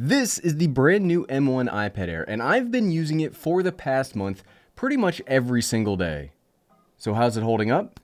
This is the brand new M1 iPad Air, and I've been using it for the past month pretty much every single day. So how's it holding up?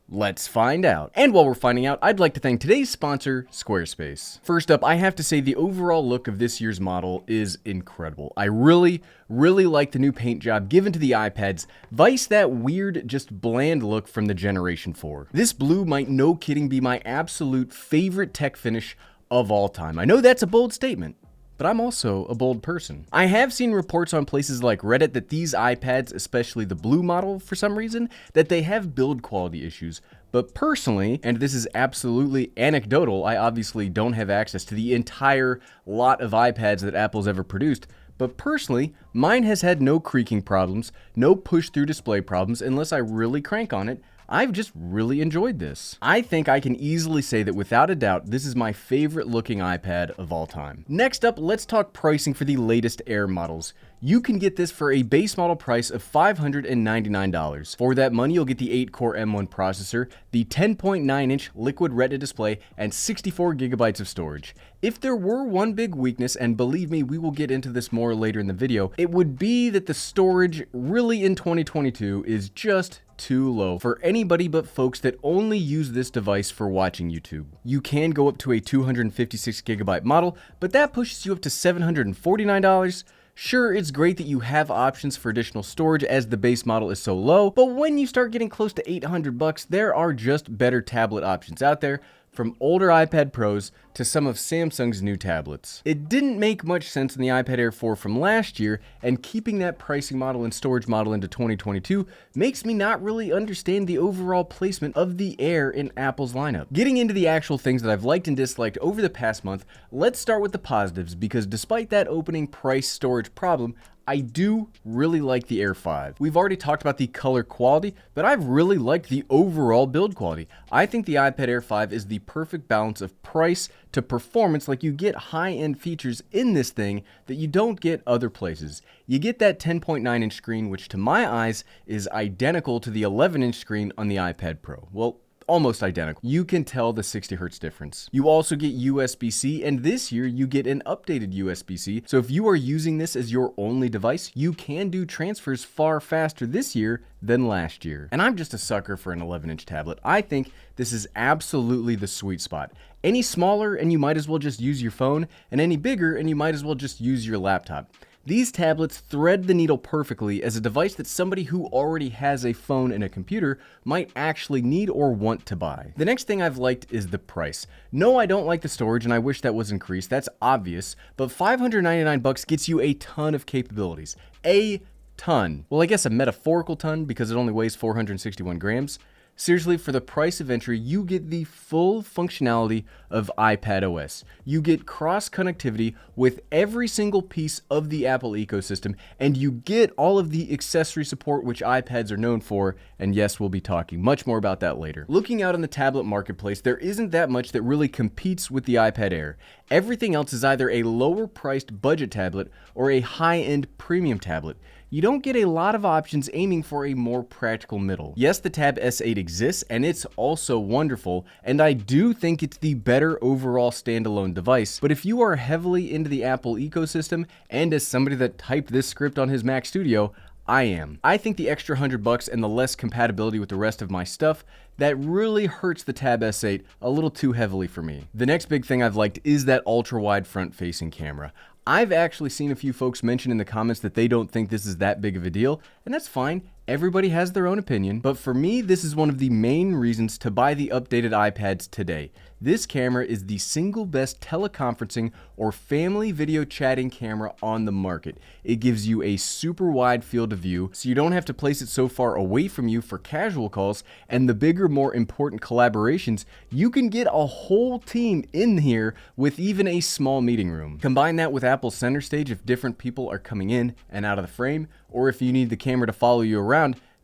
Let's find out. And while we're finding out, I'd like to thank today's sponsor, Squarespace. First up, I have to say the overall look of this year's model is incredible. I really like the new paint job given to the iPads, vice that weird, just bland look from the Generation 4. This blue might, no kidding, be my absolute favorite tech finish of all time. I know that's a bold statement, but I'm also a bold person. I have seen reports on places like Reddit that these iPads, especially the blue model for some reason, that they have build quality issues. But personally, and this is absolutely anecdotal, I obviously don't have access to the entire lot of iPads that Apple's ever produced, but personally, mine has had no creaking problems, no push-through display problems unless I really crank on it. I've just really enjoyed this. I think I can easily say that without a doubt, this is my favorite looking iPad of all time. Next up, let's talk pricing for the latest Air models. You can get this for a base model price of $599. For that money, you'll get the 8-core M1 processor, the 10.9-inch Liquid Retina display, and 64 gigabytes of storage. If there were one big weakness, and believe me, we will get into this more later in the video, it would be that the storage really in 2022 is just too low for anybody but folks that only use this device for watching YouTube. You can go up to a 256 gigabyte model, but that pushes you up to $749. Sure, it's great that you have options for additional storage as the base model is so low, but when you start getting close to $800, there are just better tablet options out there, from older iPad Pros to some of Samsung's new tablets. It didn't make much sense in the iPad Air 4 from last year, and keeping that pricing model and storage model into 2022 makes me not really understand the overall placement of the Air in Apple's lineup. Getting into the actual things that I've liked and disliked over the past month, let's start with the positives, because despite that opening price storage problem, I do really like the Air 5. We've already talked about the color quality, but I've really liked the overall build quality. I think the iPad Air 5 is the perfect balance of price to performance. Like, you get high-end features in this thing that you don't get other places. You get that 10.9-inch screen, which to my eyes is identical to the 11-inch screen on the iPad Pro. Well, almost identical. You can tell the 60 Hz difference. You also get USB-C, and this year you get an updated USB-C. So if you are using this as your only device, you can do transfers far faster this year than last year. And I'm just a sucker for an 11-inch tablet. I think this is absolutely the sweet spot. Any smaller and you might as well just use your phone, and any bigger and you might as well just use your laptop. These tablets thread the needle perfectly as a device that somebody who already has a phone and a computer might actually need or want to buy. The next thing I've liked is the price. No, I don't like the storage, and I wish that was increased. That's obvious, but $599 gets you a ton of capabilities. A ton. Well, I guess a metaphorical ton because it only weighs 461 grams. Seriously, for the price of entry, you get the full functionality of iPadOS. You get cross connectivity with every single piece of the Apple ecosystem, and you get all of the accessory support which iPads are known for, and yes, we'll be talking much more about that later. Looking out on the tablet marketplace, there isn't that much that really competes with the iPad Air. Everything else is either a lower priced budget tablet or a high-end premium tablet. You don't get a lot of options aiming for a more practical middle. Yes, the Tab S8 exists, and it's also wonderful, and I do think it's the better overall standalone device, but if you are heavily into the Apple ecosystem, and as somebody that typed this script on his Mac Studio, I am. I think the extra $100 and the less compatibility with the rest of my stuff, that really hurts the Tab S8 a little too heavily for me. The next big thing I've liked is that ultra-wide front-facing camera. I've actually seen a few folks mention in the comments that they don't think this is that big of a deal, and that's fine. Everybody has their own opinion, but for me, this is one of the main reasons to buy the updated iPads today. This camera is the single best teleconferencing or family video chatting camera on the market. It gives you a super wide field of view, so you don't have to place it so far away from you for casual calls, and the bigger, more important collaborations, you can get a whole team in here with even a small meeting room. Combine that with Apple's center stage if different people are coming in and out of the frame, or if you need the camera to follow you around.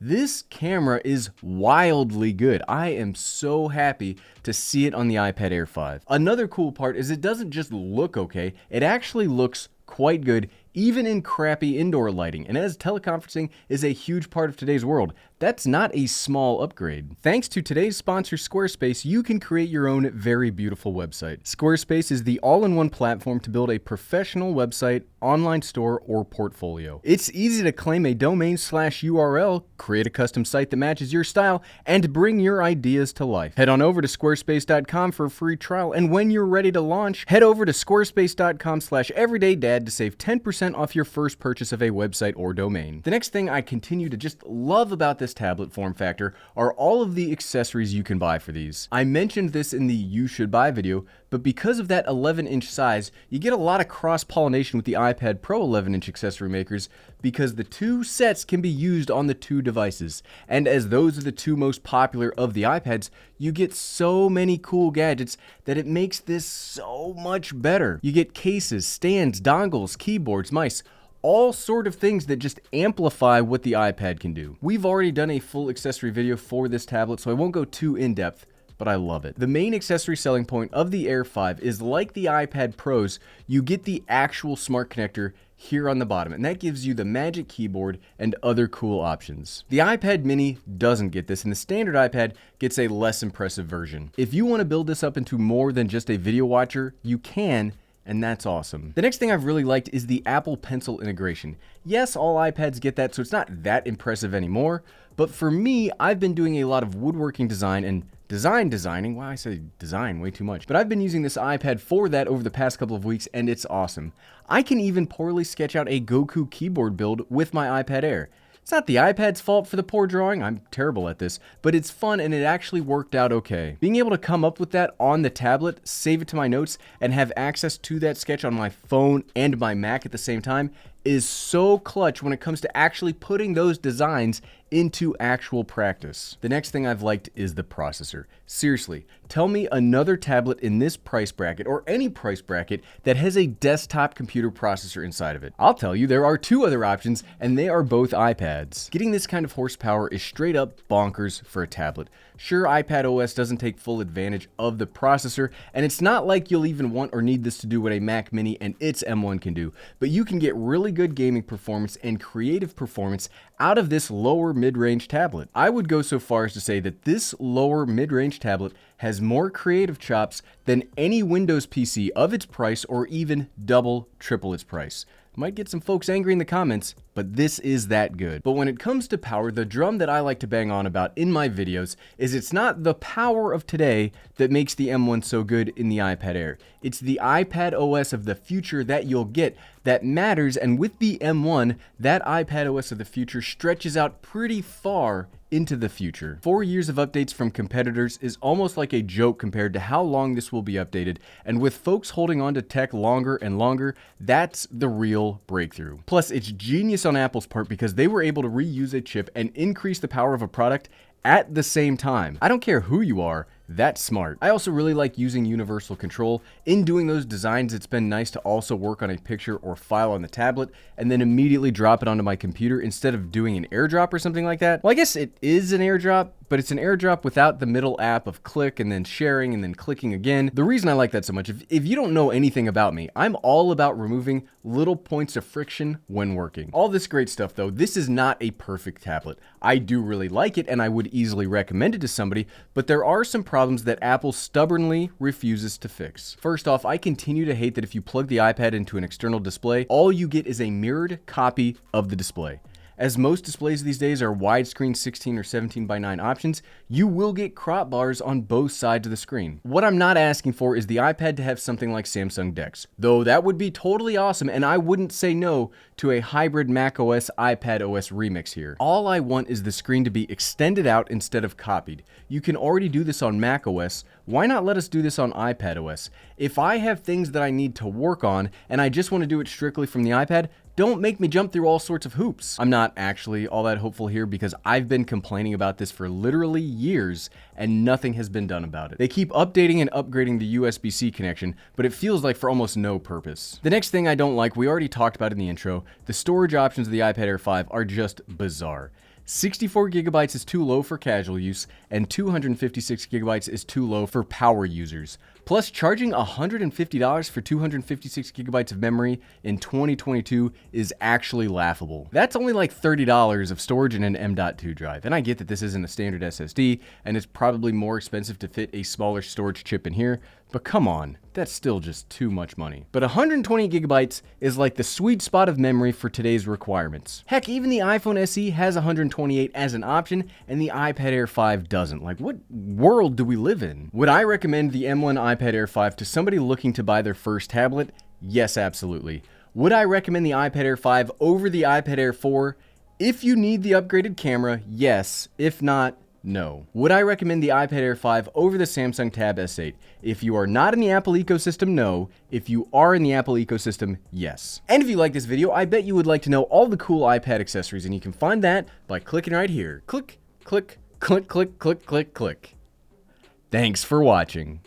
This camera is wildly good. I am so happy to see it on the iPad Air 5. Another cool part is it doesn't just look okay, it actually looks quite good even in crappy indoor lighting. And as teleconferencing is a huge part of today's world, that's not a small upgrade. Thanks to today's sponsor, Squarespace, you can create your own very beautiful website. Squarespace is the all-in-one platform to build a professional website, online store, or portfolio. It's easy to claim a domain/URL, create a custom site that matches your style, and bring your ideas to life. Head on over to squarespace.com for a free trial, and when you're ready to launch, head over to squarespace.com/everydaydad to save 10% off your first purchase of a website or domain. The next thing I continue to just love about this tablet form factor are all of the accessories you can buy for these. I mentioned this in the You Should Buy video, but because of that 11-inch size, you get a lot of cross-pollination with the iPad Pro 11-inch accessory makers because the two sets can be used on the two devices. And as those are the two most popular of the iPads, you get so many cool gadgets that it makes this so much better. You get cases, stands, dongles, keyboards, mice, all sort of things that just amplify what the iPad can do. We've already done a full accessory video for this tablet, so I won't go too in-depth, but I love it. The main accessory selling point of the Air 5 is like the iPad Pros, you get the actual smart connector here on the bottom, and that gives you the Magic Keyboard and other cool options. The iPad mini doesn't get this, and the standard iPad gets a less impressive version. If you want to build this up into more than just a video watcher, you can, and that's awesome. The next thing I've really liked is the Apple Pencil integration. Yes, all iPads get that, so it's not that impressive anymore, but for me, I've been doing a lot of woodworking design and designing. Wow, I say design way too much. But I've been using this iPad for that over the past couple of weeks, and it's awesome. I can even poorly sketch out a Goku keyboard build with my iPad Air. It's not the iPad's fault for the poor drawing, I'm terrible at this, but it's fun and it actually worked out okay. Being able to come up with that on the tablet, save it to my notes, and have access to that sketch on my phone and my Mac at the same time is so clutch when it comes to actually putting those designs into actual practice. The next thing I've liked is the processor. Seriously, tell me another tablet in this price bracket or any price bracket that has a desktop computer processor inside of it. I'll tell you, there are two other options, and they are both iPads. Getting this kind of horsepower is straight up bonkers for a tablet. Sure, iPad OS doesn't take full advantage of the processor, and it's not like you'll even want or need this to do what a Mac Mini and its M1 can do, but you can get really good gaming performance and creative performance out of this lower mid-range tablet. I would go so far as to say that this lower mid-range tablet has more creative chops than any Windows PC of its price or even double, triple its price. Might get some folks angry in the comments, but this is that good. But when it comes to power, the drum that I like to bang on about in my videos is it's not the power of today that makes the M1 so good in the iPad Air. It's the iPad OS of the future that you'll get that matters, and with the M1, that iPad OS of the future stretches out pretty far into the future. 4 years of updates from competitors is almost like a joke compared to how long this will be updated, and with folks holding on to tech longer and longer, that's the real breakthrough. Plus, it's genius on Apple's part because they were able to reuse a chip and increase the power of a product at the same time. I don't care who you are, that's smart. I also really like using universal control. In doing those designs, it's been nice to also work on a picture or file on the tablet and then immediately drop it onto my computer instead of doing an airdrop or something like that. Well, I guess it is an airdrop, but it's an airdrop without the middle app of click and then sharing and then clicking again. The reason I like that so much, if you don't know anything about me, I'm all about removing little points of friction when working. All this great stuff though, this is not a perfect tablet. I do really like it and I would easily recommend it to somebody, but there are some problems that Apple stubbornly refuses to fix. First off, I continue to hate that if you plug the iPad into an external display, all you get is a mirrored copy of the display. As most displays these days are widescreen 16 or 17:9 options, you will get crop bars on both sides of the screen. What I'm not asking for is the iPad to have something like Samsung DeX, though that would be totally awesome and I wouldn't say no to a hybrid macOS iPad OS remix here. All I want is the screen to be extended out instead of copied. You can already do this on macOS, why not let us do this on iPad OS? If I have things that I need to work on and I just want to do it strictly from the iPad, don't make me jump through all sorts of hoops. I'm not actually all that hopeful here because I've been complaining about this for literally years and nothing has been done about it. They keep updating and upgrading the USB-C connection, but it feels like for almost no purpose. The next thing I don't like, we already talked about in the intro, the storage options of the iPad Air 5 are just bizarre. 64 gigabytes is too low for casual use, and 256 gigabytes is too low for power users. Plus, charging $150 for 256 gigabytes of memory in 2022 is actually laughable. That's only like $30 of storage in an M.2 drive. And I get that this isn't a standard SSD, and it's probably more expensive to fit a smaller storage chip in here, but come on, that's still just too much money. But 120 gigabytes is like the sweet spot of memory for today's requirements. Heck, even the iPhone SE has 128 as an option, and the iPad Air 5 doesn't. Like, what world do we live in? Would I recommend the M1 iPad Air 5 to somebody looking to buy their first tablet? Yes, absolutely. Would I recommend the iPad Air 5 over the iPad Air 4? If you need the upgraded camera, yes. If not, no. Would I recommend the iPad Air 5 over the Samsung Tab S8? If you are not in the Apple ecosystem, no. If you are in the Apple ecosystem, yes. And if you like this video, I bet you would like to know all the cool iPad accessories, and you can find that by clicking right here. Click, click, click, click, click, click, click. Thanks for watching.